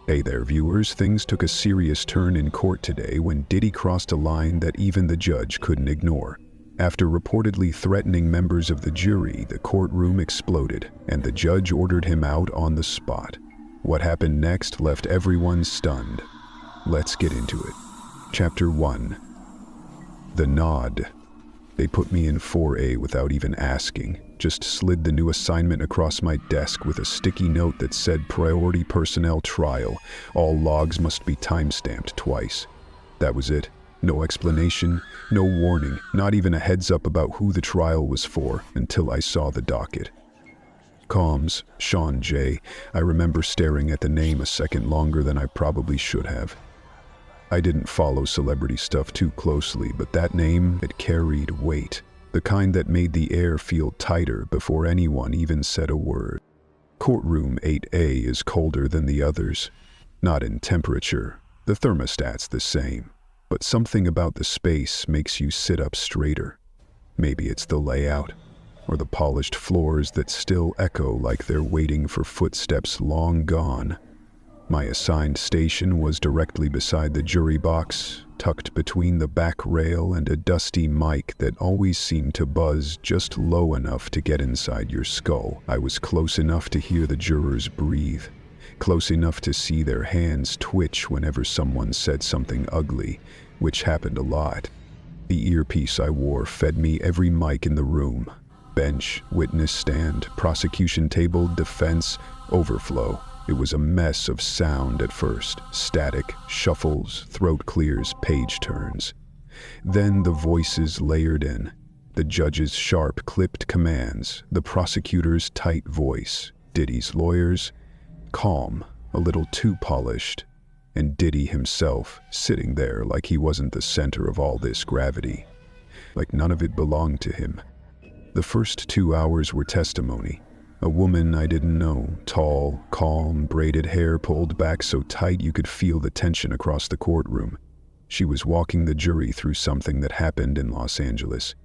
Hey there, viewers. Things took a serious turn in court today when Diddy crossed a line that even the judge couldn't ignore. After reportedly threatening members of the jury, the courtroom exploded, and the judge ordered him out on the spot. What happened next left everyone stunned. Let's get into it. Chapter 1. The Nod. They put me in 4A without even asking. Just slid the new assignment across my desk with a sticky note that said priority personnel trial. All logs must be timestamped twice. That was it. No explanation, no warning, not even a heads up about who the trial was for until I saw the docket. Comms, Sean J. I remember staring at the name a second longer than I probably should have. I didn't follow celebrity stuff too closely, but that name, it carried weight. The kind that made the air feel tighter before anyone even said a word. Courtroom 8A is colder than the others. Not in temperature, the thermostat's the same, but something about the space makes you sit up straighter. Maybe it's the layout, or the polished floors that still echo like they're waiting for footsteps long gone. My assigned station was directly beside the jury box, tucked between the back rail and a dusty mic that always seemed to buzz just low enough to get inside your skull. I was close enough to hear the jurors breathe, close enough to see their hands twitch whenever someone said something ugly, which happened a lot. The earpiece I wore fed me every mic in the room. Bench, witness stand, prosecution table, defense, overflow. It was a mess of sound at first. Static, shuffles, throat clears, page turns. Then the voices layered in. The judge's sharp, clipped commands, the prosecutor's tight voice, Diddy's lawyers, calm, a little too polished, and Diddy himself sitting there like he wasn't the center of all this gravity, like none of it belonged to him. The first 2 hours were testimony. A woman I didn't know, tall, calm, braided hair pulled back so tight you could feel the tension across the courtroom. She was walking the jury through something that happened in Los Angeles.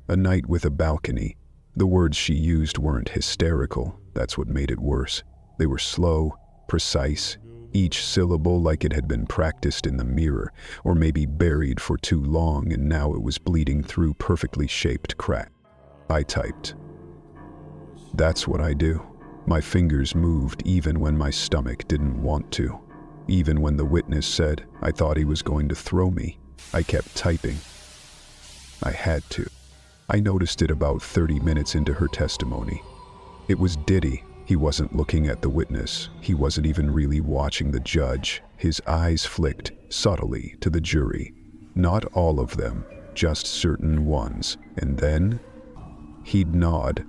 A night with a balcony. The words she used weren't hysterical, that's what made it worse. They were slow, precise, each syllable like it had been practiced in the mirror, or maybe buried for too long and now it was bleeding through perfectly shaped crack. I typed. That's what I do. My fingers moved even when my stomach didn't want to. Even when the witness said, I thought he was going to throw me, I kept typing. I had to. I noticed it about 30 minutes into her testimony. It was Diddy. He wasn't looking at the witness. He wasn't even really watching the judge. His eyes flicked, subtly, to the jury. Not all of them, just certain ones. And then, he'd nod.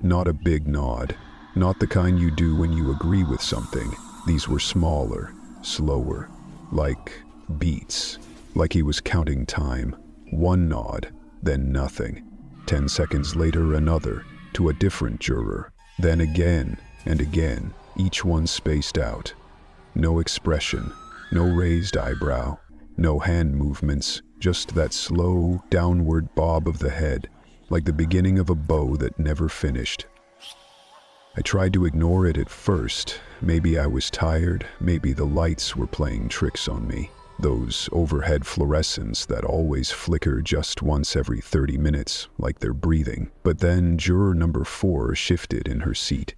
Not a big nod, not the kind you do when you agree with something. These were smaller, slower, like beats, like he was counting time. One nod, then nothing. 10 seconds later, another, to a different juror. Then again and again, each one spaced out. No expression, no raised eyebrow, no hand movements, just that slow, downward bob of the head, like the beginning of a bow that never finished. I tried to ignore it at first. Maybe I was tired, maybe the lights were playing tricks on me. Those overhead fluorescents that always flicker just once every 30 minutes, like they're breathing. But then juror number 4 shifted in her seat.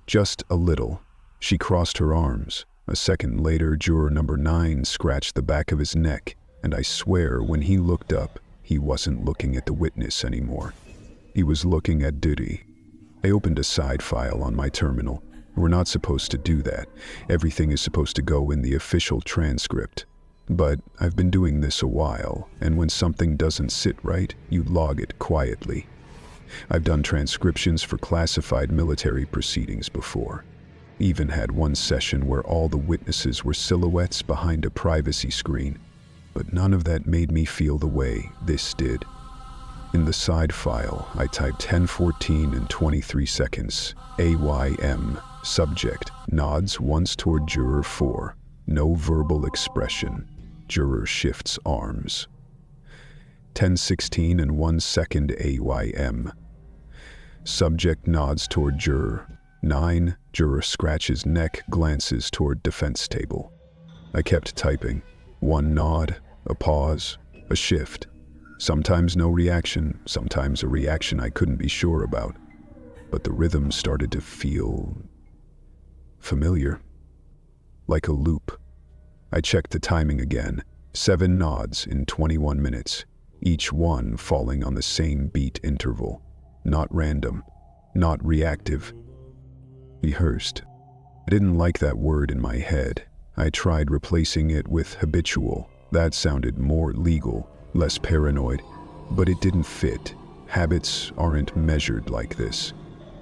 Just a little. She crossed her arms. A second later, juror number 9 scratched the back of his neck, and I swear when he looked up, he wasn't looking at the witness anymore. He was looking at Diddy. I opened a side file on my terminal. We're not supposed to do that. Everything is supposed to go in the official transcript. But I've been doing this a while, and when something doesn't sit right, you log it quietly. I've done transcriptions for classified military proceedings before. Even had one session where all the witnesses were silhouettes behind a privacy screen. But none of that made me feel the way this did. In the side file, I typed 10:14 and 23 seconds. AYM. Subject. Nods once toward juror 4. No verbal expression. Juror shifts arms. 10:16 and 1 second AYM. Subject nods toward juror. 9. Juror scratches neck, glances toward defense table. I kept typing. One nod, a pause, a shift. Sometimes no reaction, sometimes a reaction I couldn't be sure about. But the rhythm started to feel familiar, like a loop. I checked the timing again. 7 nods in 21 minutes, each one falling on the same beat interval. Not random, not reactive. Rehearsed. I didn't like that word in my head. I tried replacing it with habitual. That sounded more legal, less paranoid, but it didn't fit. Habits aren't measured like this.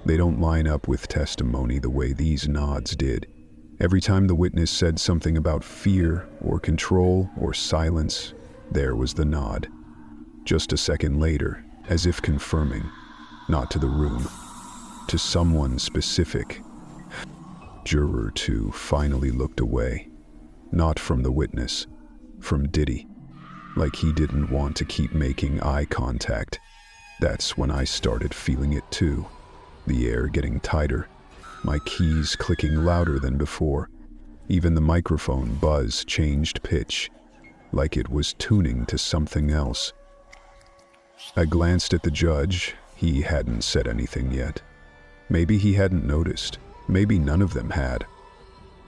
They don't line up with testimony the way these nods did. Every time the witness said something about fear or control or silence, there was the nod. Just a second later, as if confirming, not to the room, to someone specific. Juror 2 finally looked away, not from the witness, from Diddy, like he didn't want to keep making eye contact. That's when I started feeling it too, the air getting tighter, my keys clicking louder than before. Even the microphone buzz changed pitch, like it was tuning to something else. I glanced at the judge. He hadn't said anything yet. Maybe he hadn't noticed. Maybe none of them had.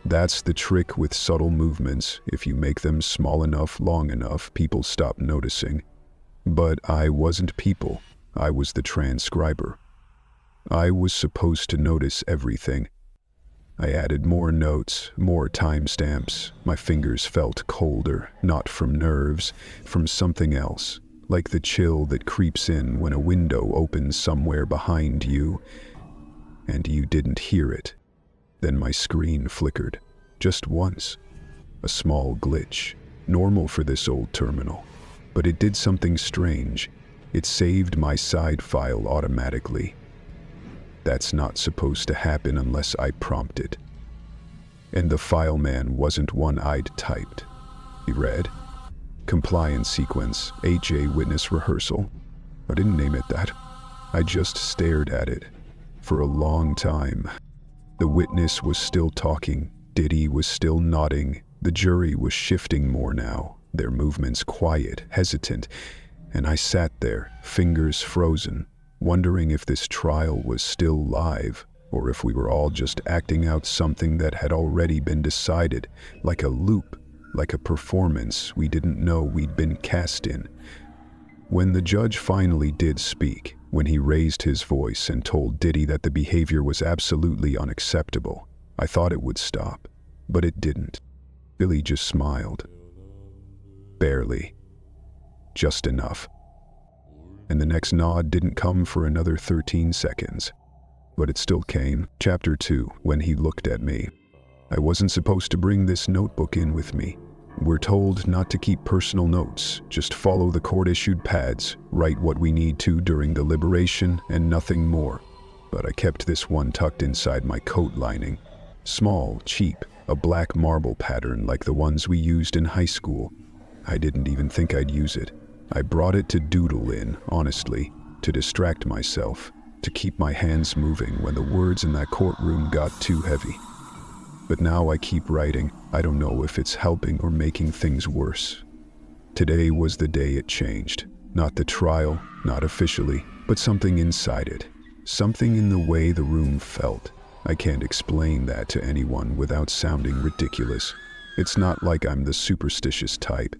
That's the trick with subtle movements. If you make them small enough, long enough, people stop noticing. But I wasn't people. I was the transcriber. I was supposed to notice everything. I added more notes, more timestamps. My fingers felt colder, not from nerves, from something else, like the chill that creeps in when a window opens somewhere behind you, and you didn't hear it. Then my screen flickered, just once. A small glitch, normal for this old terminal. But it did something strange. It saved my side file automatically. That's not supposed to happen unless I prompt it. And the file man wasn't one I'd typed. He read, "Compliance sequence, HA witness rehearsal." I didn't name it that. I just stared at it. For a long time. The witness was still talking, Diddy was still nodding, the jury was shifting more now, their movements quiet, hesitant, and I sat there, fingers frozen, wondering if this trial was still live, or if we were all just acting out something that had already been decided, like a loop, like a performance we didn't know we'd been cast in. When the judge finally did speak, when he raised his voice and told Diddy that the behavior was absolutely unacceptable, I thought it would stop, but it didn't. Billy just smiled. Barely. Just enough. And the next nod didn't come for another 13 seconds. But it still came. Chapter 2, when he looked at me. I wasn't supposed to bring this notebook in with me. We're told not to keep personal notes, just follow the court-issued pads, write what we need to during deliberation, and nothing more. But I kept this one tucked inside my coat lining. Small, cheap, a black marble pattern like the ones we used in high school. I didn't even think I'd use it. I brought it to doodle in, honestly, to distract myself, to keep my hands moving when the words in that courtroom got too heavy. But now I keep writing. I don't know if it's helping or making things worse. Today was the day it changed. Not the trial, not officially, but something inside it. Something in the way the room felt. I can't explain that to anyone without sounding ridiculous. It's not like I'm the superstitious type.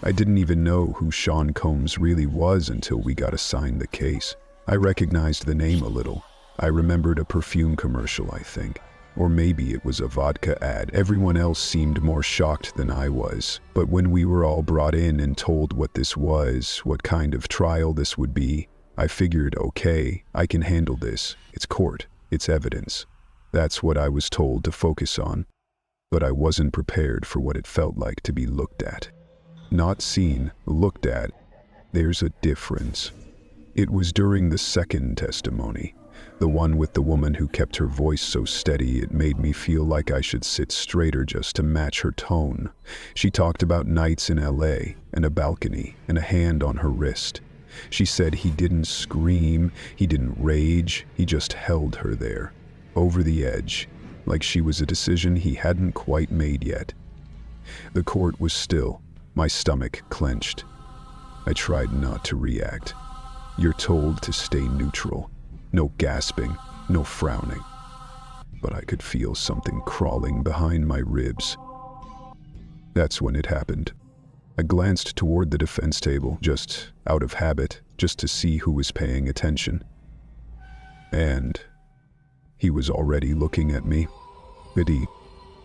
I didn't even know who Sean Combs really was until we got assigned the case. I recognized the name a little. I remembered a perfume commercial, I think. Or maybe it was a vodka ad. Everyone else seemed more shocked than I was. But when we were all brought in and told what this was, what kind of trial this would be, I figured, okay, I can handle this. It's court. It's evidence. That's what I was told to focus on. But I wasn't prepared for what it felt like to be looked at. Not seen, looked at. There's a difference. It was during the second testimony. The one with the woman who kept her voice so steady it made me feel like I should sit straighter just to match her tone. She talked about nights in LA, and a balcony, and a hand on her wrist. She said he didn't scream, he didn't rage, he just held her there. over the edge, like she was a decision he hadn't quite made yet. The court was still, my stomach clenched. I tried not to react. You're told to stay neutral. No gasping, no frowning. But I could feel something crawling behind my ribs. That's when it happened. I glanced toward the defense table, just out of habit, just to see who was paying attention. And he was already looking at me. Diddy,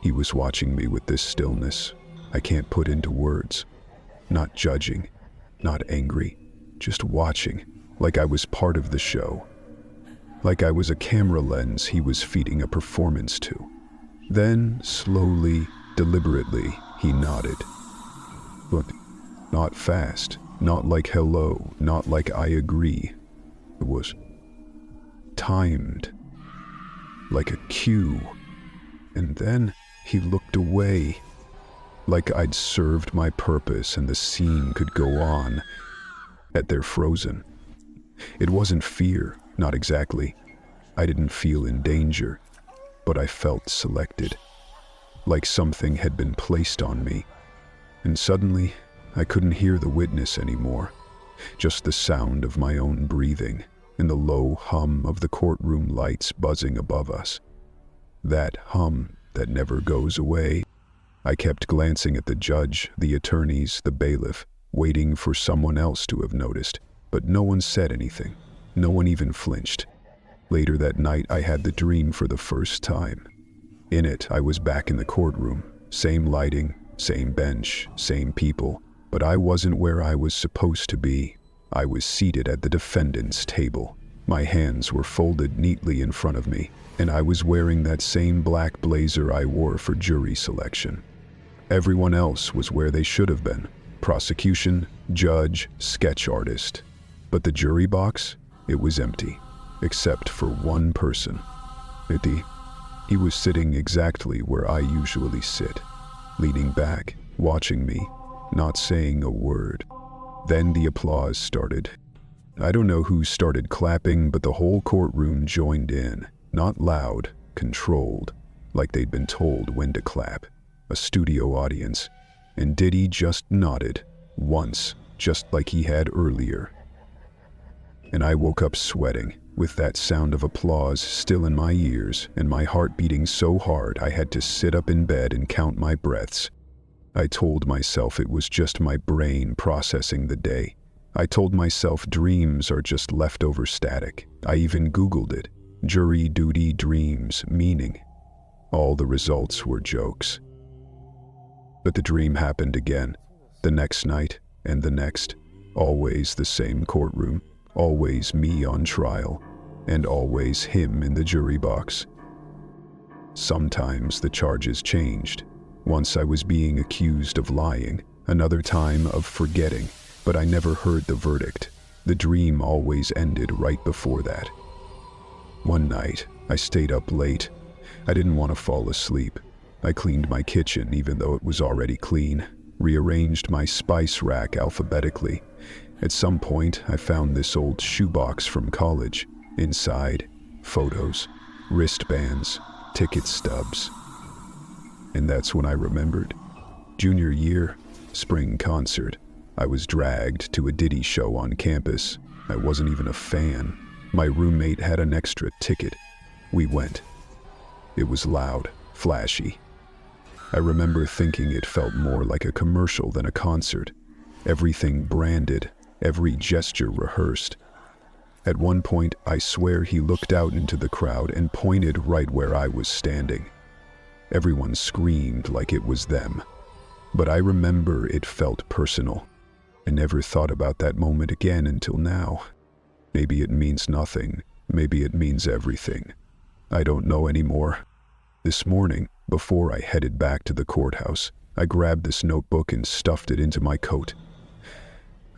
he was watching me with this stillness I can't put into words. Not judging, not angry, just watching, like I was part of the show. Like I was a camera lens he was feeding a performance to. Then, slowly, deliberately, he nodded. But not fast, not like hello, not like I agree. It was timed, like a cue. And then he looked away, like I'd served my purpose and the scene could go on. At their frozen. It wasn't fear, not exactly. I didn't feel in danger, but I felt selected, like something had been placed on me. And suddenly, I couldn't hear the witness anymore, just the sound of my own breathing and the low hum of the courtroom lights buzzing above us. That hum that never goes away. I kept glancing at the judge, the attorneys, the bailiff, waiting for someone else to have noticed, but no one said anything. No one even flinched. Later that night, I had the dream for the first time. In it, I was back in the courtroom, same lighting, same bench, same people, but I wasn't where I was supposed to be. I was seated at the defendant's table. My hands were folded neatly in front of me, and I was wearing that same black blazer I wore for jury selection. Everyone else was where they should have been. Prosecution, judge, sketch artist. But the jury box, it was empty, except for one person. Diddy. He was sitting exactly where I usually sit, leaning back, watching me, not saying a word. Then the applause started. I don't know who started clapping, but the whole courtroom joined in. Not loud, controlled, like they'd been told when to clap. A studio audience. And Diddy just nodded, once, just like he had earlier. And I woke up sweating, with that sound of applause still in my ears and my heart beating so hard I had to sit up in bed and count my breaths. I told myself it was just my brain processing the day. I told myself dreams are just leftover static. I even Googled it. Jury duty dreams meaning. All the results were jokes. But the dream happened again, the next night and the next. Always the same courtroom, always me on trial, and always him in the jury box. Sometimes the charges changed. Once I was being accused of lying, another time of forgetting, but I never heard the verdict. The dream always ended right before that. One night, I stayed up late. I didn't want to fall asleep. I cleaned my kitchen even though it was already clean, rearranged my spice rack alphabetically. At some point, I found this old shoebox from college. Inside, photos, wristbands, ticket stubs. And that's when I remembered. Junior year, spring concert. I was dragged to a Diddy show on campus. I wasn't even a fan. My roommate had an extra ticket. We went. It was loud, flashy. I remember thinking it felt more like a commercial than a concert. Everything branded, every gesture rehearsed. At one point, I swear he looked out into the crowd and pointed right where I was standing. Everyone screamed like it was them. But I remember it felt personal. I never thought about that moment again until now. Maybe it means nothing. Maybe it means everything. I don't know anymore. This morning, before I headed back to the courthouse, I grabbed this notebook and stuffed it into my coat.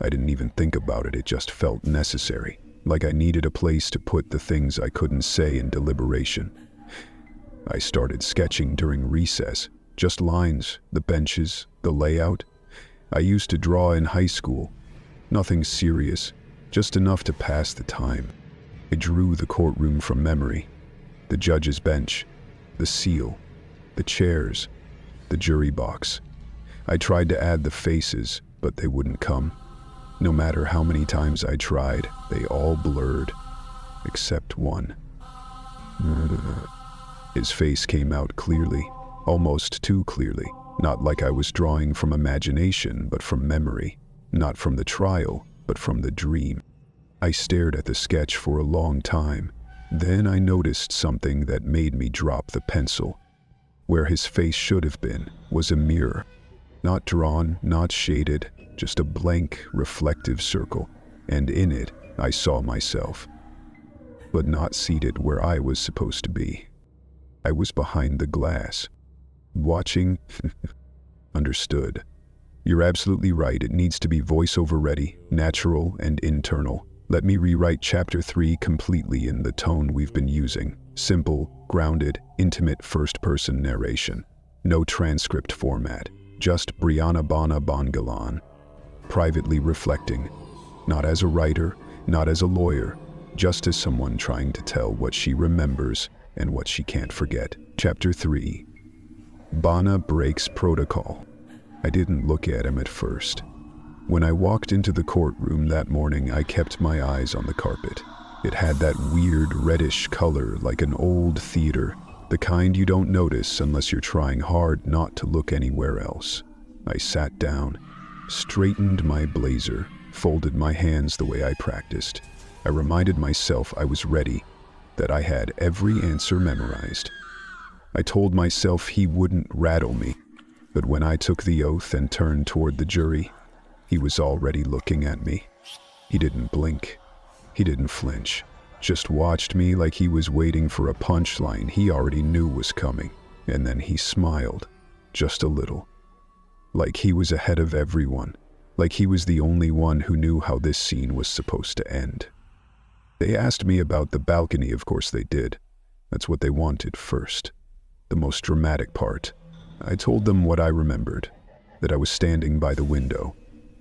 I didn't even think about it, it just felt necessary, like I needed a place to put the things I couldn't say in deliberation. I started sketching during recess, just lines, the benches, the layout. I used to draw in high school. Nothing serious, just enough to pass the time. I drew the courtroom from memory. The judge's bench, the seal, the chairs, the jury box. I tried to add the faces, but they wouldn't come. No matter how many times I tried, they all blurred, except one. His face came out clearly, almost too clearly, not like I was drawing from imagination, but from memory, not from the trial, but from the dream. I stared at the sketch for a long time. Then I noticed something that made me drop the pencil. Where his face should have been was a mirror. Not drawn, not shaded, just a blank, reflective circle, and in it I saw myself. But not seated where I was supposed to be. I was behind the glass, watching. Understood. You're absolutely right, it needs to be voiceover ready, natural and internal. Let me rewrite Chapter 3 completely in the tone we've been using. Simple, grounded, intimate first-person narration. No transcript format. Just Brianna Bana Bongalan. Privately reflecting. Not as a writer, not as a lawyer, just as someone trying to tell what she remembers and what she can't forget. Chapter 3. Bana breaks protocol. I didn't look at him at first. When I walked into the courtroom that morning, I kept my eyes on the carpet. It had that weird reddish color like an old theater, the kind you don't notice unless you're trying hard not to look anywhere else. I sat down, straightened my blazer, folded my hands the way I practiced. I reminded myself I was ready, that I had every answer memorized. I told myself he wouldn't rattle me, but when I took the oath and turned toward the jury, he was already looking at me. He didn't blink. He didn't flinch. Just watched me like he was waiting for a punchline he already knew was coming. And then he smiled, just a little. Like he was ahead of everyone. Like he was the only one who knew how this scene was supposed to end. They asked me about the balcony, of course they did. That's what they wanted first. The most dramatic part. I told them what I remembered. That I was standing by the window.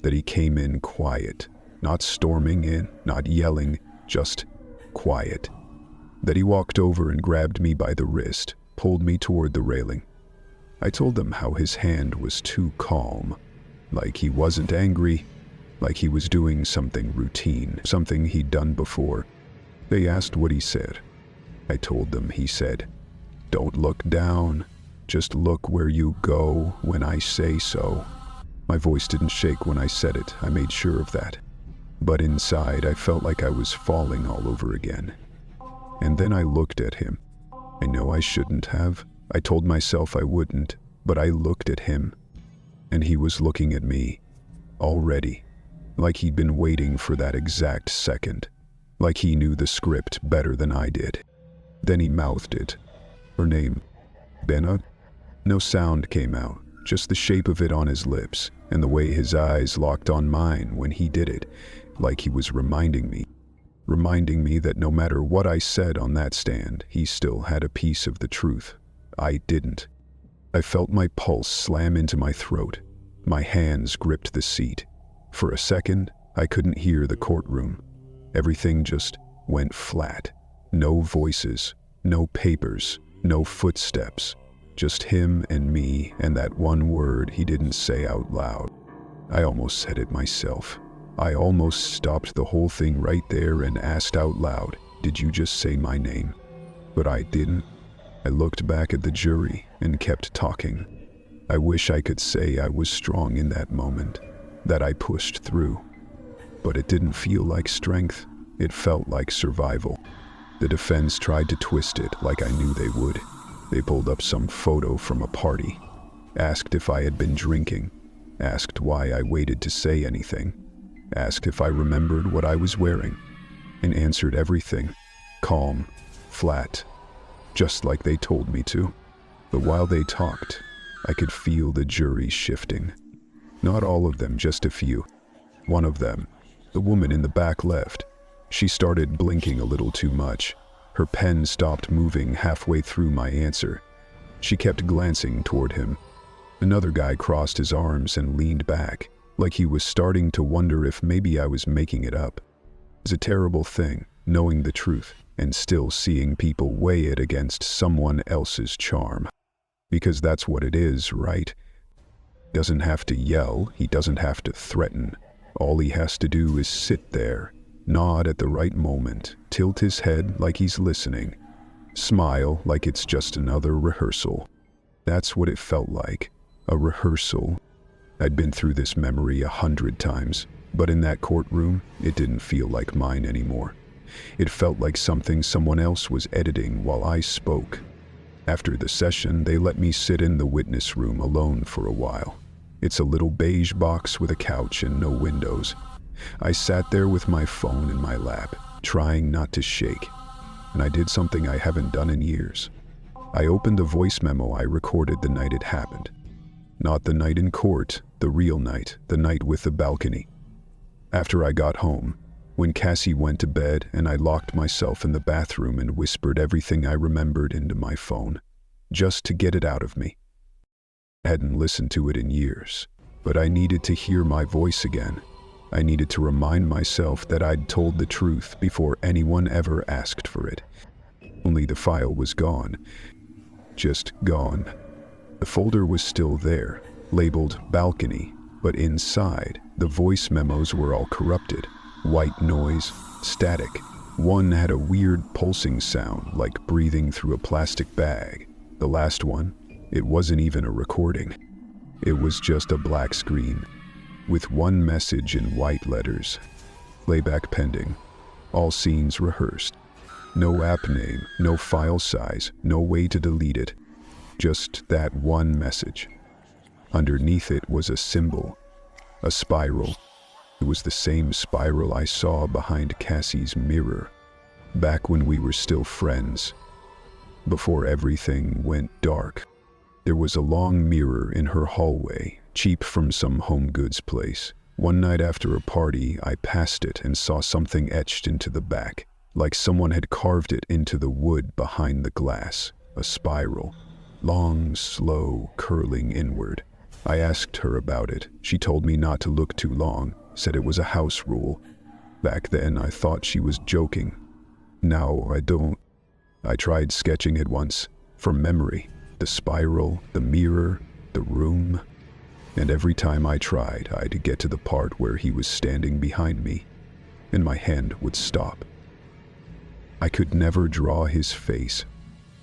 That he came in quiet, not storming in, not yelling, just quiet. That he walked over and grabbed me by the wrist, pulled me toward the railing. I told them how his hand was too calm, like he wasn't angry, like he was doing something routine, something he'd done before. They asked what he said. I told them he said, "Don't look down, just look where you go when I say so." My voice didn't shake when I said it, I made sure of that. But inside, I felt like I was falling all over again. And then I looked at him. I know I shouldn't have. I told myself I wouldn't, but I looked at him. And he was looking at me, already, like he'd been waiting for that exact second. Like he knew the script better than I did. Then he mouthed it. Her name, Benna? No sound came out, just the shape of it on his lips. And the way his eyes locked on mine when he did it, like he was reminding me that no matter what I said on that stand, he still had a piece of the truth. I didn't. I felt my pulse slam into my throat. My hands gripped the seat. For a second, I couldn't hear the courtroom. Everything just went flat. No voices, no papers, no footsteps. Just him and me and that one word he didn't say out loud. I almost said it myself. I almost stopped the whole thing right there and asked out loud, "Did you just say my name?" But I didn't. I looked back at the jury and kept talking. I wish I could say I was strong in that moment, that I pushed through. But it didn't feel like strength. It felt like survival. The defense tried to twist it like I knew they would. They pulled up some photo from a party, asked if I had been drinking, asked why I waited to say anything, asked if I remembered what I was wearing, and answered everything, calm, flat, just like they told me to. But while they talked, I could feel the jury shifting. Not all of them, just a few. One of them, the woman in the back left, she started blinking a little too much. Her pen stopped moving halfway through my answer. She kept glancing toward him. Another guy crossed his arms and leaned back, like he was starting to wonder if maybe I was making it up. It was a terrible thing, knowing the truth and still seeing people weigh it against someone else's charm. Because that's what it is, right? He doesn't have to yell, he doesn't have to threaten. All he has to do is sit there, nod at the right moment, tilt his head like he's listening, smile like it's just another rehearsal. That's what it felt like, a rehearsal. I'd been through this memory 100 times, but in that courtroom, it didn't feel like mine anymore. It felt like something someone else was editing while I spoke. After the session, they let me sit in the witness room alone for a while. It's a little beige box with a couch and no windows. I sat there with my phone in my lap, trying not to shake. And I did something I haven't done in years. I opened a voice memo I recorded the night it happened. Not the night in court, the real night, the night with the balcony. After I got home, when Cassie went to bed and I locked myself in the bathroom and whispered everything I remembered into my phone, just to get it out of me. I hadn't listened to it in years, but I needed to hear my voice again. I needed to remind myself that I'd told the truth before anyone ever asked for it. Only the file was gone. Just gone. The folder was still there, labeled balcony, but inside, the voice memos were all corrupted. White noise, static. One had a weird pulsing sound like breathing through a plastic bag. The last one, it wasn't even a recording. It was just a black screen with one message in white letters. Playback pending. All scenes rehearsed. No app name, no file size, no way to delete it. Just that one message. Underneath it was a symbol, a spiral. It was the same spiral I saw behind Cassie's mirror, back when we were still friends, before everything went dark. There was a long mirror in her hallway, cheap from some home goods place. One night after a party, I passed it and saw something etched into the back, like someone had carved it into the wood behind the glass, a spiral. Long, slow, curling inward. I asked her about it. She told me not to look too long, said it was a house rule. Back then, I thought she was joking. Now, I don't. I tried sketching it once, from memory. The spiral, the mirror, the room. And every time I tried, I'd get to the part where he was standing behind me, and my hand would stop. I could never draw his face.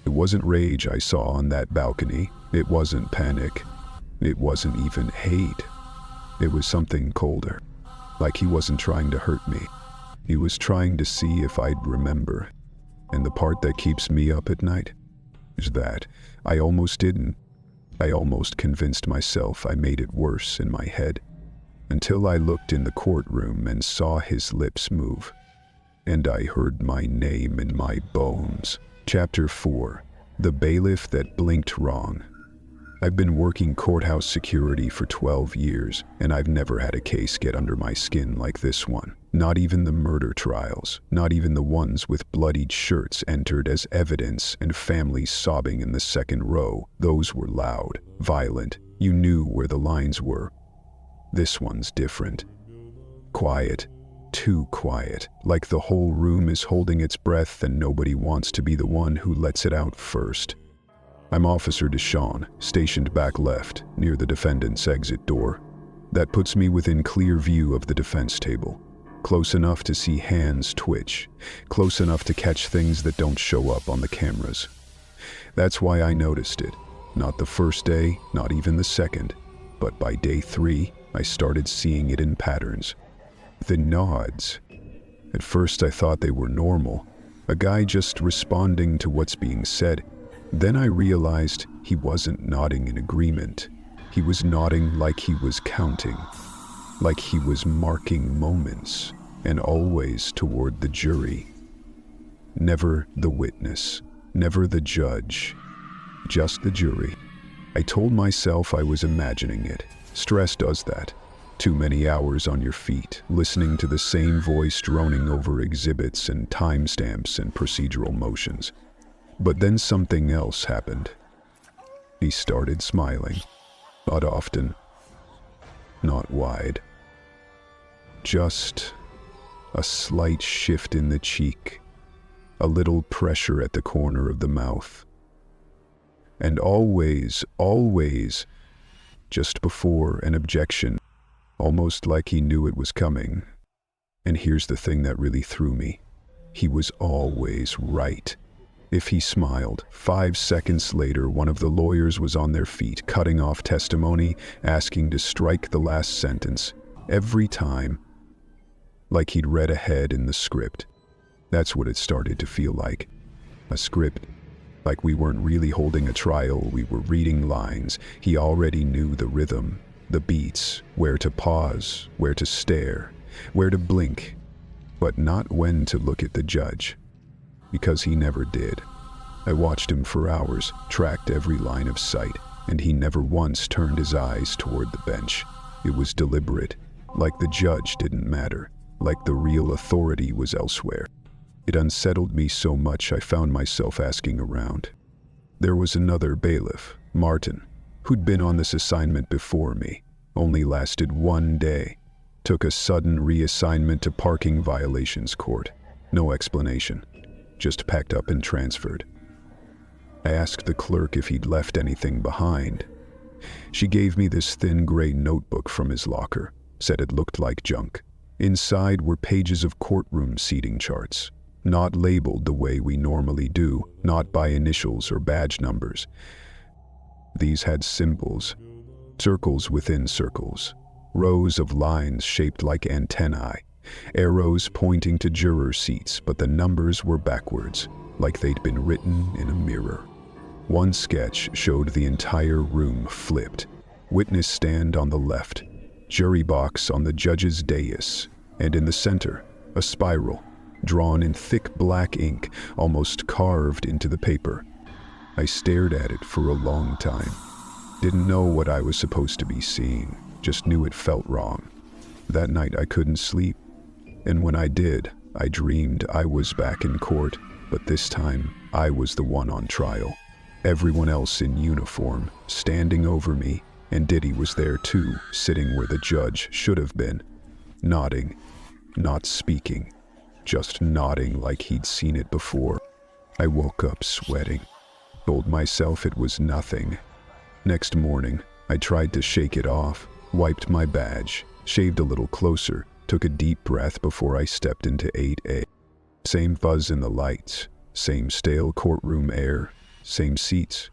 It wasn't rage I saw on that balcony. It wasn't panic. It wasn't even hate. It was something colder. Like he wasn't trying to hurt me. He was trying to see if I'd remember. And the part that keeps me up at night is that I almost didn't. I almost convinced myself I made it worse in my head. Until I looked in the courtroom and saw his lips move. And I heard my name in my bones. Chapter 4. The Bailiff That Blinked Wrong. I've been working courthouse security for 12 years, and I've never had a case get under my skin like this one. Not even the murder trials, not even the ones with bloodied shirts entered as evidence and families sobbing in the second row. Those were loud, violent. You knew where the lines were. This one's different. Quiet. Too quiet, like the whole room is holding its breath and nobody wants to be the one who lets it out first. I'm Officer Deshawn, stationed back left, near the defendant's exit door. That puts me within clear view of the defense table. Close enough to see hands twitch, close enough to catch things that don't show up on the cameras. That's why I noticed it. Not the first day, not even the second, but by day 3, I started seeing it in patterns. The nods. At first I thought they were normal, a guy just responding to what's being said. Then I realized he wasn't nodding in agreement. He was nodding like he was counting, like he was marking moments, and always toward the jury. Never the witness, never the judge, just the jury. I told myself I was imagining it. Stress does that. Too many hours on your feet, listening to the same voice droning over exhibits and timestamps and procedural motions. But then something else happened. He started smiling. Not often. Not wide. Just a slight shift in the cheek, a little pressure at the corner of the mouth. And always, just before an objection, almost like he knew it was coming. And here's the thing that really threw me. He was always right. If he smiled, 5 seconds later, one of the lawyers was on their feet, cutting off testimony, asking to strike the last sentence. Every time, like he'd read ahead in the script. That's what it started to feel like. A script. Like we weren't really holding a trial, we were reading lines. He already knew the rhythm, the beats, where to pause, where to stare, where to blink, but not when to look at the judge. Because he never did. I watched him for hours, tracked every line of sight, and he never once turned his eyes toward the bench. It was deliberate, like the judge didn't matter, like the real authority was elsewhere. It unsettled me so much I found myself asking around. There was another bailiff, Martin, who'd been on this assignment before me, only lasted 1 day. Took a sudden reassignment to parking violations court. No explanation. Just packed up and transferred. I asked the clerk if he'd left anything behind. She gave me this thin gray notebook from his locker, said it looked like junk. Inside were pages of courtroom seating charts, not labeled the way we normally do, not by initials or badge numbers. These had symbols, circles within circles, rows of lines shaped like antennae, arrows pointing to juror seats, but the numbers were backwards, like they'd been written in a mirror. One sketch showed the entire room flipped. Witness stand on the left, jury box on the judge's dais, and in the center, a spiral, drawn in thick black ink, almost carved into the paper. I stared at it for a long time. Didn't know what I was supposed to be seeing, just knew it felt wrong. That night I couldn't sleep. And when I did, I dreamed I was back in court, but this time I was the one on trial. Everyone else in uniform, standing over me, and Diddy was there too, sitting where the judge should have been, nodding, not speaking, just nodding like he'd seen it before. I woke up sweating, told myself it was nothing. Next morning, I tried to shake it off, wiped my badge, shaved a little closer, took a deep breath before I stepped into 8A. Same buzz in the lights, same stale courtroom air, same seats,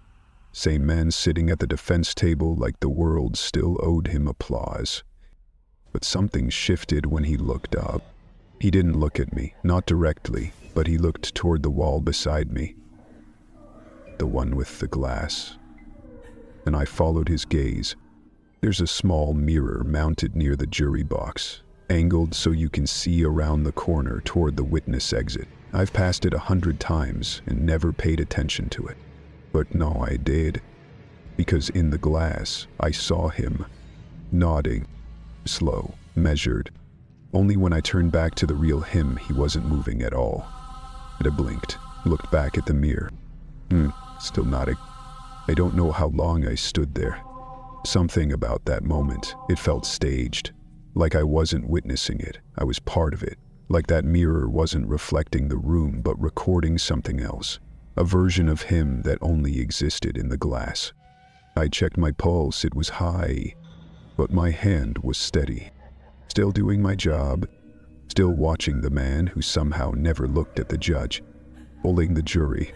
same man sitting at the defense table like the world still owed him applause. But something shifted when he looked up. He didn't look at me, not directly, but he looked toward the wall beside me, the one with the glass. And I followed his gaze. There's a small mirror mounted near the jury box, angled so you can see around the corner toward the witness exit. I've passed it 100 times and never paid attention to it. But no, I did. Because in the glass, I saw him, nodding, slow, measured. Only when I turned back to the real him, he wasn't moving at all. I blinked, looked back at the mirror. Still nodding. I don't know how long I stood there. Something about that moment, it felt staged. Like I wasn't witnessing it, I was part of it. Like that mirror wasn't reflecting the room, but recording something else. A version of him that only existed in the glass. I checked my pulse, it was high, but my hand was steady. Still doing my job, still watching the man who somehow never looked at the judge, pulling the jury,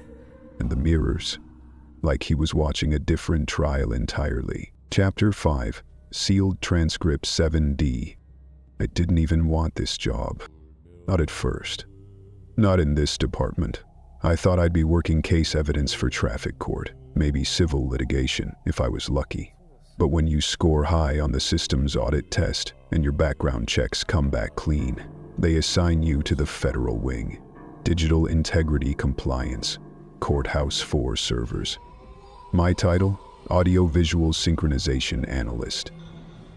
and the mirrors, like he was watching a different trial entirely. Chapter 5, Sealed Transcript 7D. I didn't even want this job. Not at first. Not in this department. I thought I'd be working case evidence for traffic court, maybe civil litigation, if I was lucky. But when you score high on the systems audit test and your background checks come back clean, they assign you to the federal wing. Digital Integrity Compliance, Courthouse 4 servers. My title? Audio-Visual Synchronization Analyst.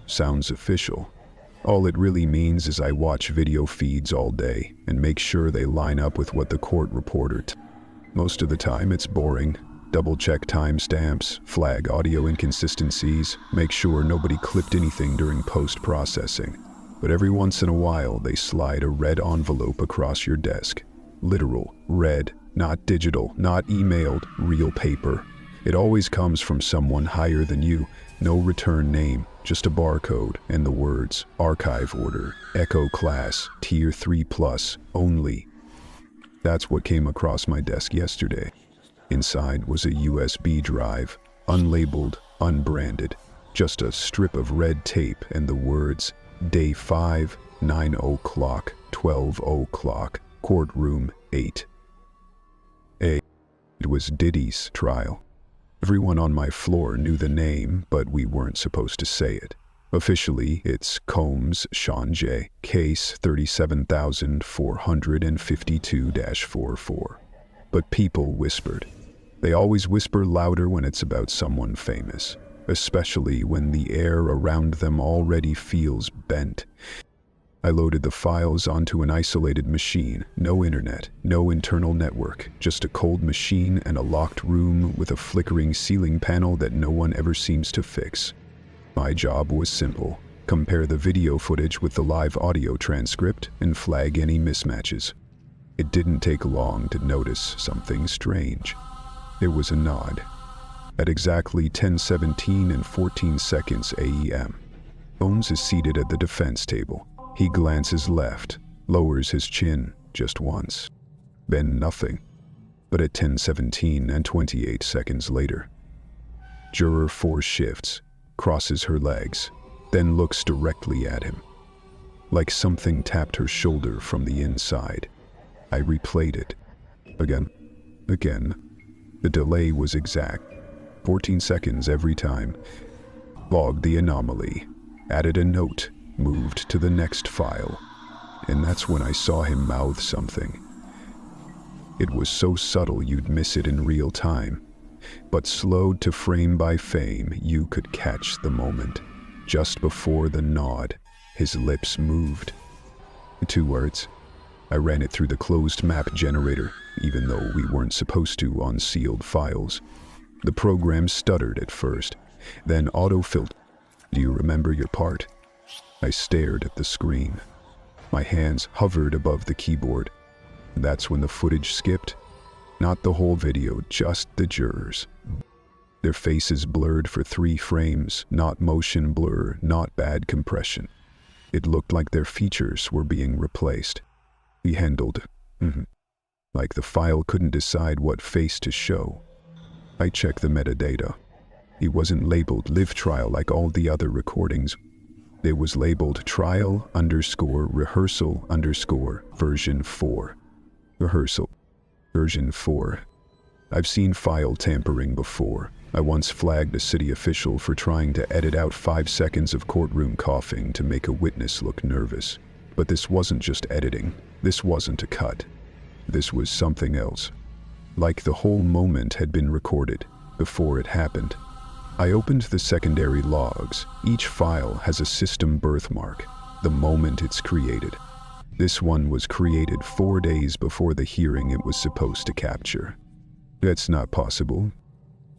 Sounds official. All it really means is I watch video feeds all day and make sure they line up with what the court reporter Most of the time it's boring. Double-check timestamps, flag audio inconsistencies, make sure nobody clipped anything during post-processing. But every once in a while, they slide a red envelope across your desk. Literal, red, not digital, not emailed, real paper. It always comes from someone higher than you. No return name, just a barcode and the words, Archive Order, Echo Class, Tier 3+, only. That's what came across my desk yesterday. Inside was a USB drive, unlabeled, unbranded, just a strip of red tape and the words, Day 5, 9 o'clock, 12 o'clock, Courtroom 8. It was Diddy's trial. Everyone on my floor knew the name, but we weren't supposed to say it. Officially, it's Combs Sean J. Case 37,452-44. But people whispered. They always whisper louder when it's about someone famous, especially when the air around them already feels bent. I loaded the files onto an isolated machine, no internet, no internal network, just a cold machine and a locked room with a flickering ceiling panel that no one ever seems to fix. My job was simple: compare the video footage with the live audio transcript and flag any mismatches. It didn't take long to notice something strange. There was a nod. At exactly 10:17 and 14 seconds a.m., Holmes is seated at the defense table. He glances left, lowers his chin just once. Then nothing. But at 10:17 and 28 seconds later, Juror 4 shifts, crosses her legs, then looks directly at him. Like something tapped her shoulder from the inside. I replayed it. Again. The delay was exact. 14 seconds every time. Logged the anomaly. Added a note. Moved to the next file. And that's when I saw him mouth something. It was so subtle you'd miss it in real time. But slowed to frame by frame, you could catch the moment. Just before the nod, his lips moved. 2 words. I ran it through the closed map generator, even though we weren't supposed to on sealed files. The program stuttered at first, then auto-filled. Do you remember your part? I stared at the screen. My hands hovered above the keyboard. That's when the footage skipped. Not the whole video, just the jurors. Their faces blurred for 3 frames, not motion blur, not bad compression. It looked like their features were being replaced. We handled. Like the file couldn't decide what face to show. I checked the metadata. It wasn't labeled live trial like all the other recordings. It was labeled trial_rehearsal_version 4. Rehearsal. Version 4. I've seen file tampering before. I once flagged a city official for trying to edit out 5 seconds of courtroom coughing to make a witness look nervous. But this wasn't just editing. This wasn't a cut. This was something else. Like the whole moment had been recorded before it happened. I opened the secondary logs. Each file has a system birthmark, the moment it's created. This one was created 4 days before the hearing it was supposed to capture. That's not possible.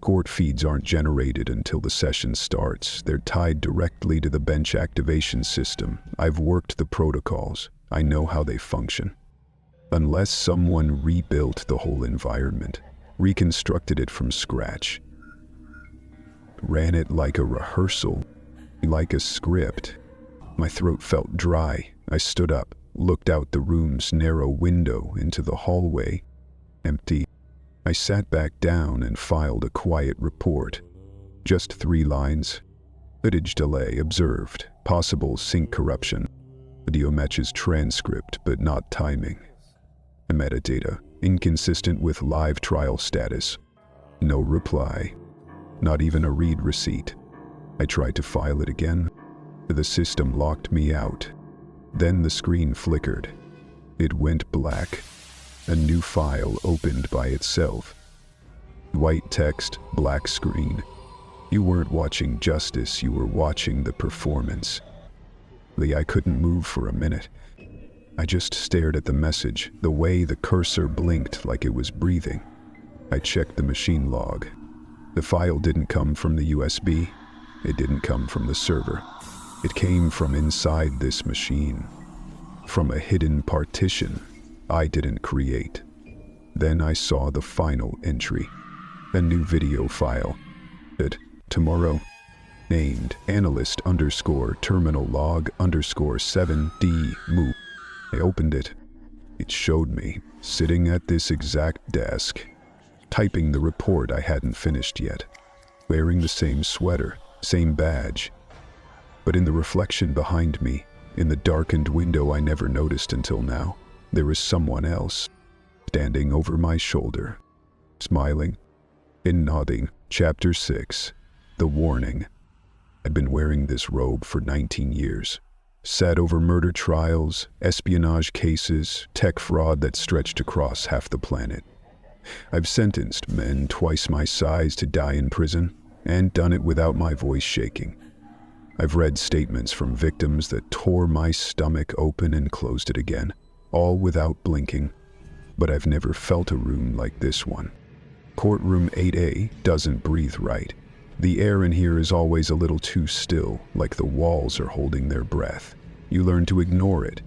Court feeds aren't generated until the session starts. They're tied directly to the bench activation system. I've worked the protocols. I know how they function. Unless someone rebuilt the whole environment, reconstructed it from scratch, ran it like a rehearsal, like a script. My throat felt dry. I stood up, looked out the room's narrow window into the hallway. Empty. I sat back down and filed a quiet report. Just 3 lines. Footage delay observed. Possible sync corruption. Video matches transcript but not timing. Metadata. Inconsistent with live trial status. No reply. Not even a read receipt. I tried to file it again. The system locked me out. Then the screen flickered. It went black. A new file opened by itself. White text, black screen. You weren't watching justice, you were watching the performance. I couldn't move for a minute. I just stared at the message, the way the cursor blinked like it was breathing. I checked the machine log. The file didn't come from the USB. It didn't come from the server. It came from inside this machine, from a hidden partition I didn't create. Then I saw the final entry, a new video file. Tomorrow, named analyst_terminal log_7D move. I opened it. It showed me, sitting at this exact desk, typing the report I hadn't finished yet, wearing the same sweater, same badge. But in the reflection behind me, in the darkened window I never noticed until now, there was someone else, standing over my shoulder, smiling and nodding. Chapter 6. The Warning. I'd been wearing this robe for 19 years. Sat over murder trials, espionage cases, tech fraud that stretched across half the planet. I've sentenced men twice my size to die in prison, and done it without my voice shaking. I've read statements from victims that tore my stomach open and closed it again, all without blinking. But I've never felt a room like this one. Courtroom 8A doesn't breathe right. The air in here is always a little too still, like the walls are holding their breath. You learn to ignore it.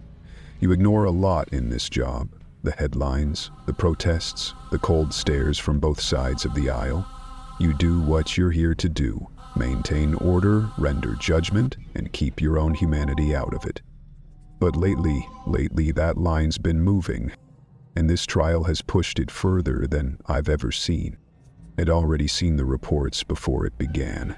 You ignore a lot in this job. The headlines, the protests, the cold stares from both sides of the aisle. You do what you're here to do. Maintain order, render judgment, and keep your own humanity out of it. But lately that line's been moving, and this trial has pushed it further than I've ever seen. I'd already seen the reports before it began.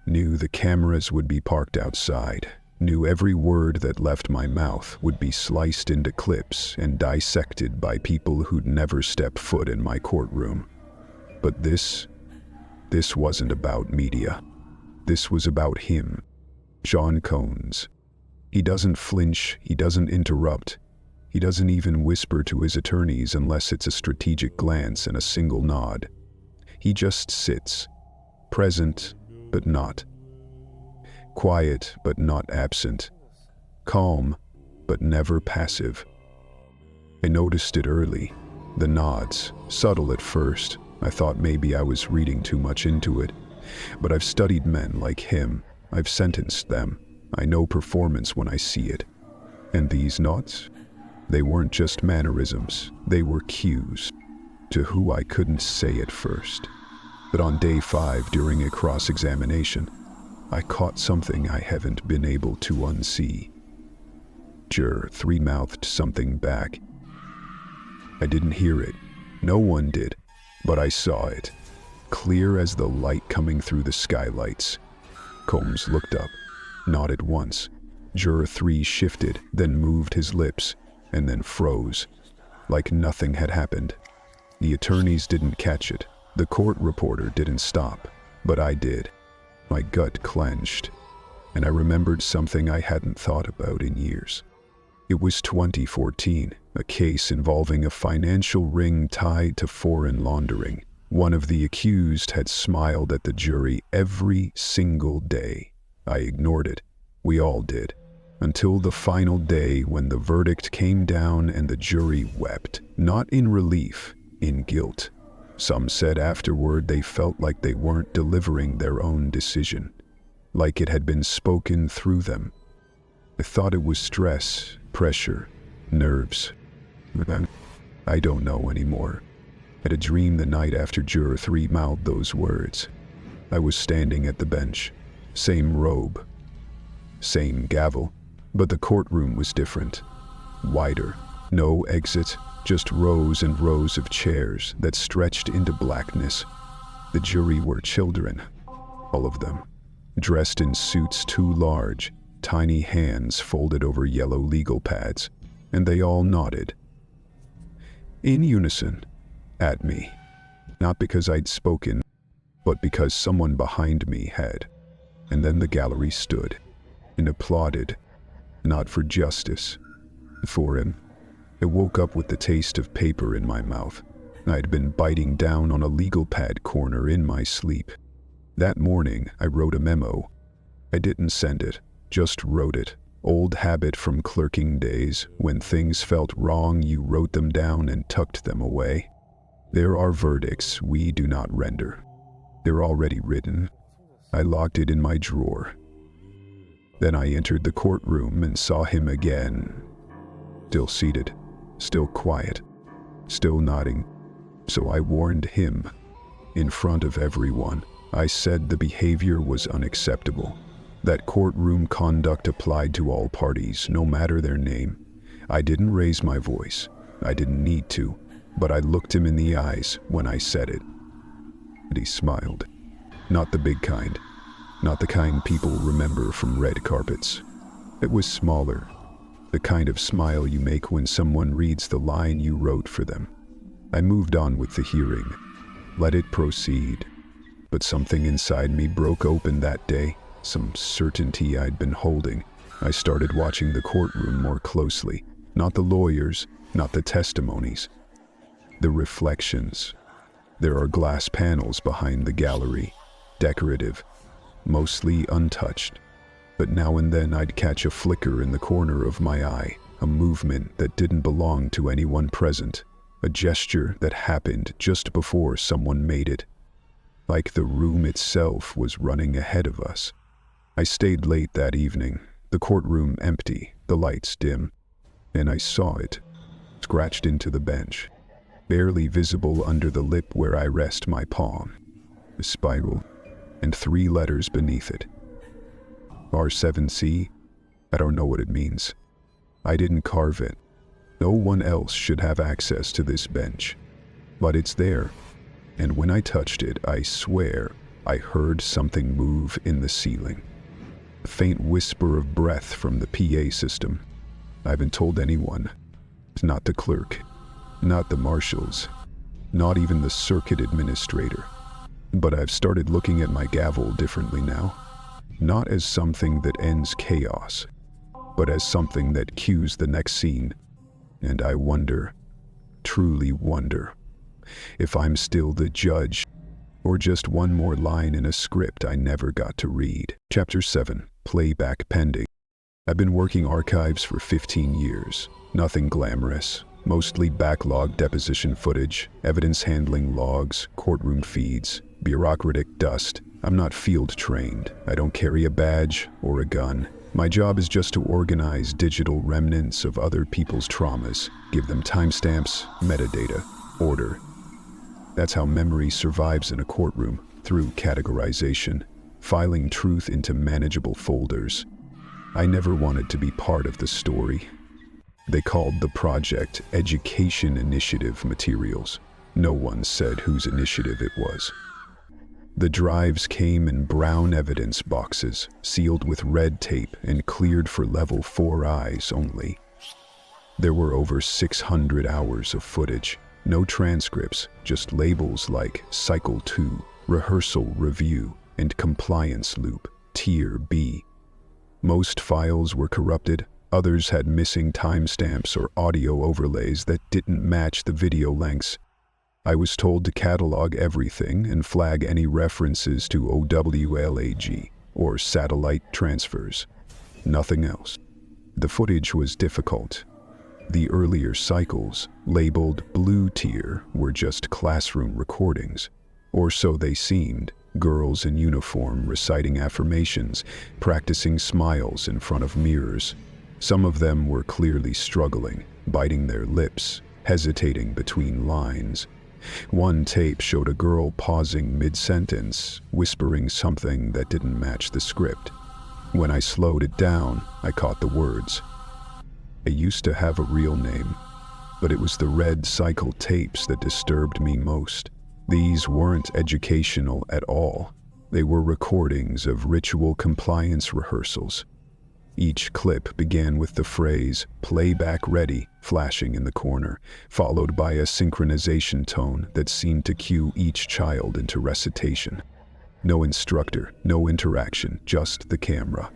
Knew the cameras would be parked outside. Knew every word that left my mouth would be sliced into clips and dissected by people who'd never step foot in my courtroom. But this wasn't about media. This was about him, Sean Combs. He doesn't flinch, he doesn't interrupt. He doesn't even whisper to his attorneys unless it's a strategic glance and a single nod. He just sits, present but not. Quiet but not absent. Calm but never passive. I noticed it early. The nods, subtle at first. I thought maybe I was reading too much into it. But I've studied men like him. I've sentenced them. I know performance when I see it. And these nods? They weren't just mannerisms. They were cues. To who I couldn't say at first. But on day 5 during a cross-examination, I caught something I haven't been able to unsee. Juror 3 mouthed something back. I didn't hear it. No one did. But I saw it. Clear as the light coming through the skylights. Combs looked up, nodded once. Juror 3 shifted, then moved his lips, and then froze, like nothing had happened. The attorneys didn't catch it. The court reporter didn't stop, but I did. My gut clenched, and I remembered something I hadn't thought about in years. It was 2014, a case involving a financial ring tied to foreign laundering. One of the accused had smiled at the jury every single day. I ignored it. We all did. Until the final day when the verdict came down and the jury wept, not in relief, in guilt. Some said afterward they felt like they weren't delivering their own decision, like it had been spoken through them. I thought it was stress, pressure, nerves. I don't know anymore. I had a dream the night after Juror 3 mouthed those words. I was standing at the bench, same robe, same gavel, but the courtroom was different. Wider, no exit, just rows and rows of chairs that stretched into blackness. The jury were children, all of them, dressed in suits too large, tiny hands folded over yellow legal pads, and they all nodded. In unison, at me. Not because I'd spoken, but because someone behind me had. And then the gallery stood and applauded, not for justice, for him. I woke up with the taste of paper in my mouth. I'd been biting down on a legal pad corner in my sleep. That morning, I wrote a memo. I didn't send it, just wrote it. Old habit from clerking days. When things felt wrong, you wrote them down and tucked them away. There are verdicts we do not render. They're already written. I locked it in my drawer. Then I entered the courtroom and saw him again. Still seated, still quiet, still nodding. So I warned him. In front of everyone, I said the behavior was unacceptable. That courtroom conduct applied to all parties, no matter their name. I didn't raise my voice. I didn't need to, but I looked him in the eyes when I said it. And he smiled. Not the big kind. Not the kind people remember from red carpets. It was smaller. The kind of smile you make when someone reads the line you wrote for them. I moved on with the hearing. Let it proceed. But something inside me broke open that day. Some certainty I'd been holding. I started watching the courtroom more closely. Not the lawyers, not the testimonies. The reflections. There are glass panels behind the gallery. Decorative. Mostly untouched. But now and then I'd catch a flicker in the corner of my eye. A movement that didn't belong to anyone present. A gesture that happened just before someone made it. Like the room itself was running ahead of us. I stayed late that evening, the courtroom empty, the lights dim, and I saw it, scratched into the bench, barely visible under the lip where I rest my palm, a spiral, and 3 letters beneath it. R7C? I don't know what it means. I didn't carve it. No one else should have access to this bench. But it's there, and when I touched it, I swear I heard something move in the ceiling. A faint whisper of breath from the PA system. I haven't told anyone. Not the clerk. Not the marshals. Not even the circuit administrator. But I've started looking at my gavel differently now. Not as something that ends chaos, but as something that cues the next scene. And I wonder, truly wonder, if I'm still the judge, or just one more line in a script I never got to read. Chapter 7. Playback pending. I've been working archives for 15 years. Nothing glamorous. Mostly backlog deposition footage, evidence handling logs, courtroom feeds, bureaucratic dust. I'm not field trained. I don't carry a badge or a gun. My job is just to organize digital remnants of other people's traumas, give them timestamps, metadata, order. That's how memory survives in a courtroom, through categorization, filing truth into manageable folders. I never wanted to be part of the story. They called the project Education Initiative Materials. No one said whose initiative it was. The drives came in brown evidence boxes, sealed with red tape and cleared for level 4 eyes only. There were over 600 hours of footage. No transcripts, just labels like Cycle 2, Rehearsal Review, and Compliance Loop, Tier B. Most files were corrupted, others had missing timestamps or audio overlays that didn't match the video lengths. I was told to catalog everything and flag any references to OWLAG or satellite transfers. Nothing else. The footage was difficult. The earlier cycles, labeled Blue Tier, were just classroom recordings. Or so they seemed. Girls in uniform reciting affirmations, practicing smiles in front of mirrors. Some of them were clearly struggling, biting their lips, hesitating between lines. One tape showed a girl pausing mid-sentence, whispering something that didn't match the script. When I slowed it down, I caught the words. I used to have a real name, but it was the red cycle tapes that disturbed me most. These weren't educational at all. They were recordings of ritual compliance rehearsals. Each clip began with the phrase, "Playback ready," flashing in the corner, followed by a synchronization tone that seemed to cue each child into recitation. No instructor, no interaction, just the camera.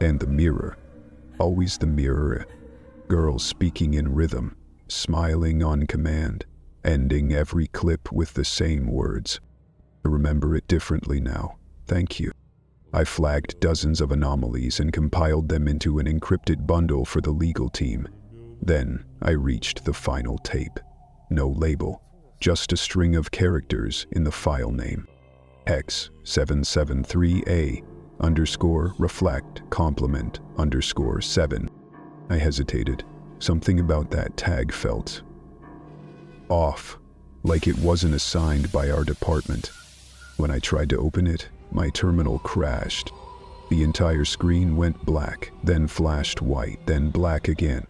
And the mirror. Always the mirror. Girls speaking in rhythm, smiling on command, ending every clip with the same words. I remember it differently now. Thank you. I flagged dozens of anomalies and compiled them into an encrypted bundle for the legal team. Then I reached the final tape. No label, just a string of characters in the file name. Hex 773A, reflect compliment _7. I hesitated. Something about that tag felt off, like it wasn't assigned by our department. When I tried to open it, my terminal crashed. The entire screen went black, then flashed white, then black again.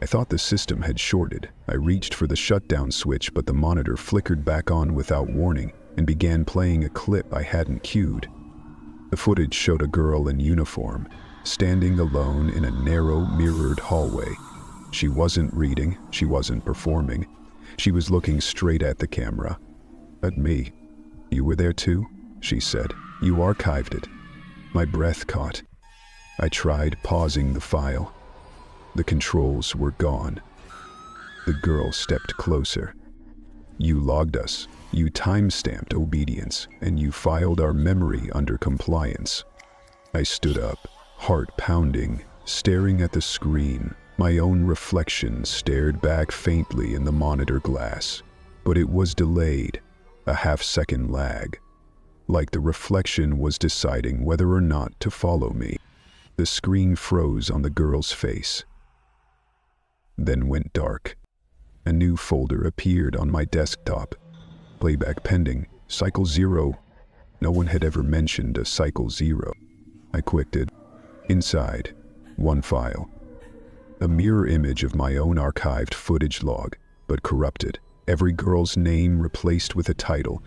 I thought the system had shorted. I reached for the shutdown switch, but the monitor flickered back on without warning and began playing a clip I hadn't queued. The footage showed a girl in uniform, standing alone in a narrow, mirrored hallway. She wasn't reading, she wasn't performing. She was looking straight at the camera. At me. "You were there too?" she said. "You archived it." My breath caught. I tried pausing the file. The controls were gone. The girl stepped closer. "You logged us. You time-stamped obedience, and you filed our memory under compliance." I stood up, heart pounding, staring at the screen. My own reflection stared back faintly in the monitor glass, but it was delayed, a half-second lag, like the reflection was deciding whether or not to follow me. The screen froze on the girl's face, then went dark. A new folder appeared on my desktop. Playback pending, cycle 0. No one had ever mentioned a cycle 0. I clicked it. Inside, one file. A mirror image of my own archived footage log, but corrupted. Every girl's name replaced with a title.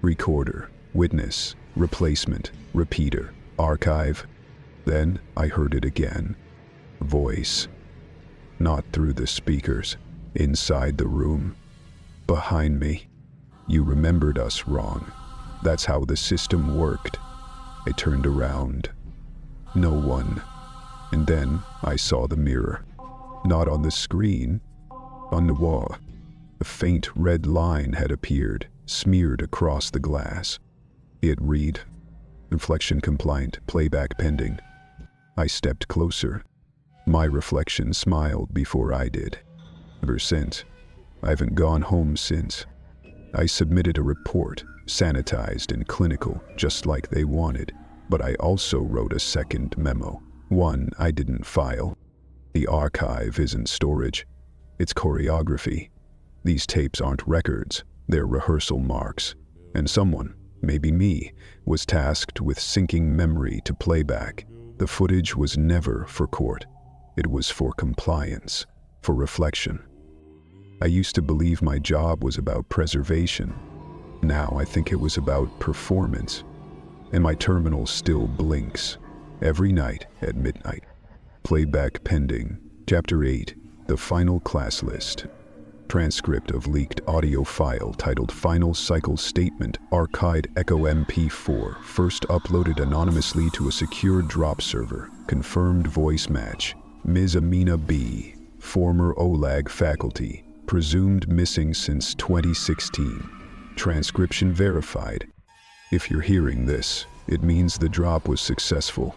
Recorder, witness, replacement, repeater, archive. Then I heard it again. Voice. Not through the speakers. Inside the room. Behind me. "You remembered us wrong. That's how the system worked." I turned around. No one. And then I saw the mirror. Not on the screen, on the wall. A faint red line had appeared, smeared across the glass. It read, "Inflection compliant, playback pending." I stepped closer. My reflection smiled before I did. Ever since, I haven't gone home since. I submitted a report, sanitized and clinical, just like they wanted, but I also wrote a second memo. One I didn't file. The archive isn't storage, it's choreography. These tapes aren't records, they're rehearsal marks. And someone, maybe me, was tasked with syncing memory to playback. The footage was never for court. It was for compliance, for reflection. I used to believe my job was about preservation. Now I think it was about performance. And my terminal still blinks. Every night at midnight. Playback pending. Chapter 8. The final class list. Transcript of leaked audio file titled Final Cycle Statement Archived Echo MP4 first uploaded anonymously to a secure drop server. Confirmed voice match. Ms. Amina B. Former OLAG faculty. Presumed missing since 2016. Transcription verified. If you're hearing this, it means the drop was successful.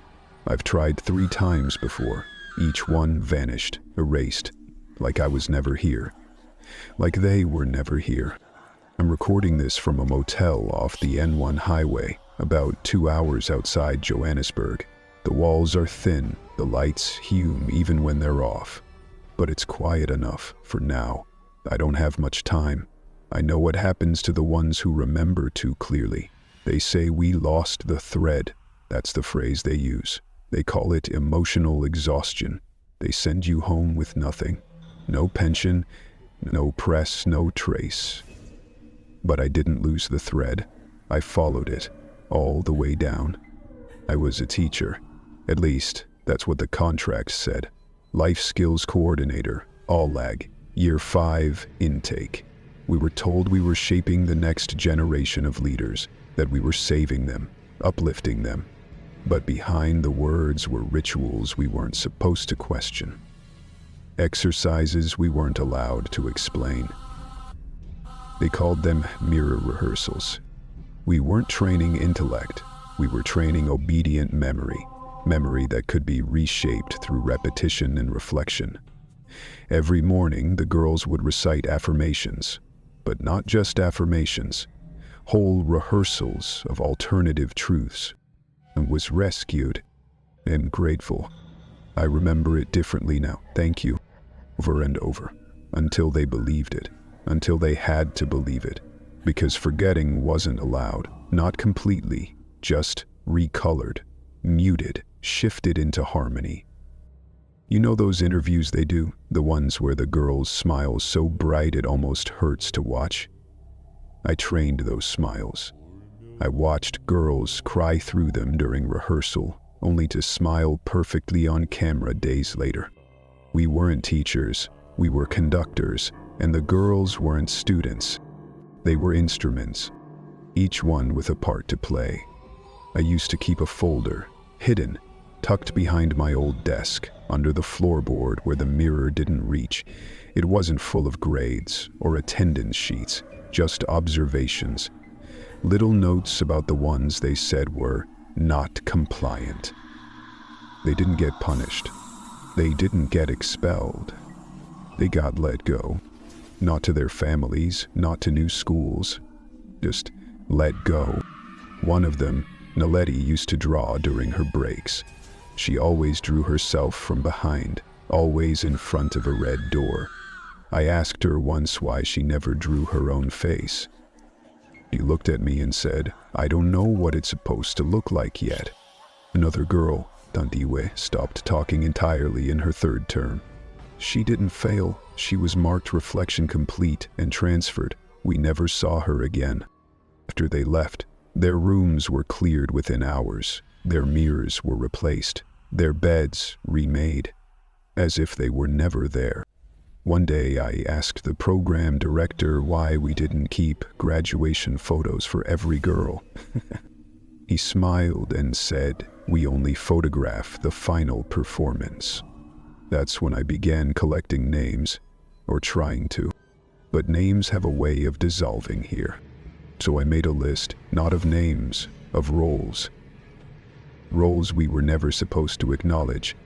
I've tried 3 times before. Each one vanished, erased, like I was never here. Like they were never here. I'm recording this from a motel off the N1 highway, about 2 hours outside Johannesburg. The walls are thin, the lights hume even when they're off. But it's quiet enough for now. I don't have much time. I know what happens to the ones who remember too clearly. They say we lost the thread. That's the phrase they use. They call it emotional exhaustion. They send you home with nothing. No pension, no press, no trace. But I didn't lose the thread. I followed it, all the way down. I was a teacher. At least, that's what the contract said. Life Skills Coordinator, ALLAG, Year 5 intake. We were told we were shaping the next generation of leaders, that we were saving them, uplifting them. But behind the words were rituals we weren't supposed to question. Exercises we weren't allowed to explain. They called them mirror rehearsals. We weren't training intellect, we were training obedient memory. Memory that could be reshaped through repetition and reflection. Every morning, the girls would recite affirmations, but not just affirmations, whole rehearsals of alternative truths. and was rescued, and grateful. I remember it differently now, thank you, over and over, until they believed it, until they had to believe it, because forgetting wasn't allowed, not completely, just recolored, muted, shifted into harmony. You know those interviews they do, the ones where the girls smile so bright it almost hurts to watch? I trained those smiles. I watched girls cry through them during rehearsal, only to smile perfectly on camera days later. We weren't teachers, we were conductors, and the girls weren't students. They were instruments, each one with a part to play. I used to keep a folder, hidden, tucked behind my old desk, under the floorboard where the mirror didn't reach. It wasn't full of grades or attendance sheets, just observations. Little notes about the ones they said were not compliant. They didn't get punished. They didn't get expelled. They got let go. Not to their families, not to new schools. Just let go. One of them, Naledi, used to draw during her breaks. She always drew herself from behind, always in front of a red door. I asked her once why she never drew her own face. She looked at me and said, "I don't know what it's supposed to look like yet." Another girl, Dandiwe, stopped talking entirely in her third term. She didn't fail. She was marked reflection complete and transferred. We never saw her again. After they left, their rooms were cleared within hours. Their mirrors were replaced, their beds remade, as if they were never there. One day I asked the program director why we didn't keep graduation photos for every girl. He smiled and said, "We only photograph the final performance." That's when I began collecting names, or trying to. But names have a way of dissolving here. So I made a list, not of names, of roles. Roles we were never supposed to acknowledge.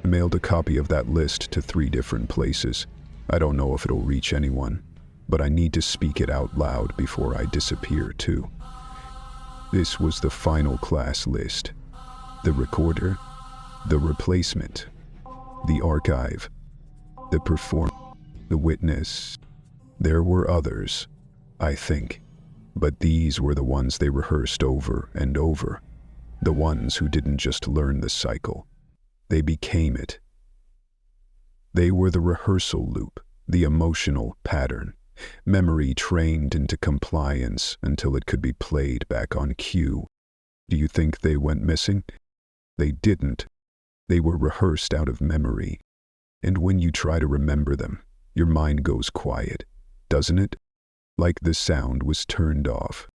I mailed a copy of that list to 3 different places. I don't know if it'll reach anyone, but I need to speak it out loud before I disappear too. This was the final class list. The recorder, the replacement, the archive, the performer, the witness. There were others, I think, but these were the ones they rehearsed over and over. The ones who didn't just learn the cycle, they became it. They were the rehearsal loop, the emotional pattern, memory trained into compliance until it could be played back on cue. Do you think they went missing? They didn't. They were rehearsed out of memory. And when you try to remember them, your mind goes quiet, doesn't it? Like the sound was turned off.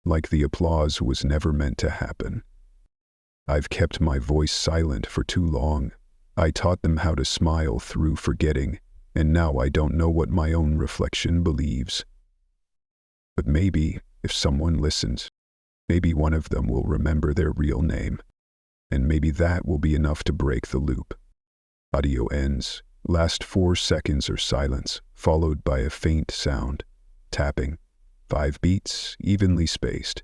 Like the applause was never meant to happen. I've kept my voice silent for too long. I taught them how to smile through forgetting, and now I don't know what my own reflection believes. But maybe, if someone listens, maybe one of them will remember their real name, and maybe that will be enough to break the loop. Audio ends. Last 4 seconds are silence, followed by a faint sound. Tapping. 5 beats, evenly spaced.